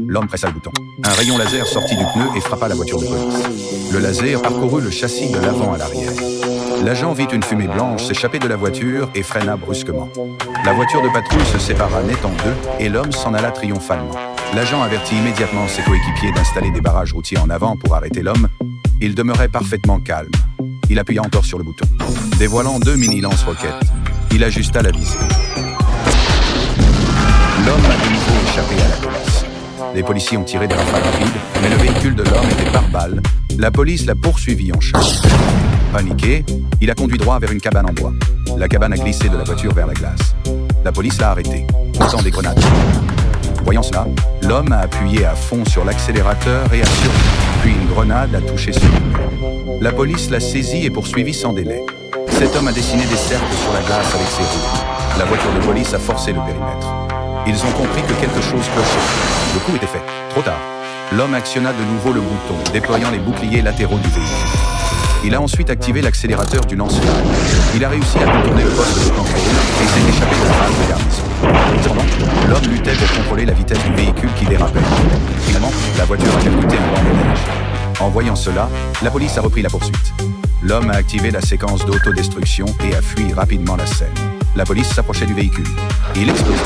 L'homme pressa le bouton. Un rayon laser sortit du pneu et frappa la voiture de police. Le laser parcourut le châssis de l'avant à l'arrière. L'agent vit une fumée blanche s'échapper de la voiture et freina brusquement. La voiture de patrouille se sépara net en deux et l'homme s'en alla triomphalement. L'agent avertit immédiatement ses coéquipiers d'installer des barrages routiers en avant pour arrêter l'homme. Il demeurait parfaitement calme. Il appuya encore sur le bouton. Dévoilant 2 mini lance-roquettes, il ajusta la visée. L'homme a de nouveau échappé à la police. Les policiers ont tiré des rafales rapides, mais le véhicule de l'homme était pare balles. La police l'a poursuivi en chasse. Paniqué, il a conduit droit vers une cabane en bois. La cabane a glissé de la voiture vers la glace. La police l'a arrêté, poussant des grenades. Voyant cela, l'homme a appuyé à fond sur l'accélérateur et a surgi. Puis une grenade a touché son nez. La police l'a saisi et poursuivi sans délai. Cet homme a dessiné des cercles sur la glace avec ses roues. La voiture de police a forcé le périmètre. Ils ont compris que quelque chose clochait. Le coup était fait. Trop tard. L'homme actionna de nouveau le bouton, déployant les boucliers latéraux du véhicule. Il a ensuite activé l'accélérateur du lance-flamme. Il a réussi à contourner le poste de contrôle et s'est échappé de la base de garnison. Cependant, l'homme luttait pour contrôler la vitesse du véhicule qui dérapait. Finalement, la voiture a percuté un banc de neige. En voyant cela, la police a repris la poursuite. L'homme a activé la séquence d'autodestruction et a fui rapidement la scène. La police s'approchait du véhicule. Il explosa.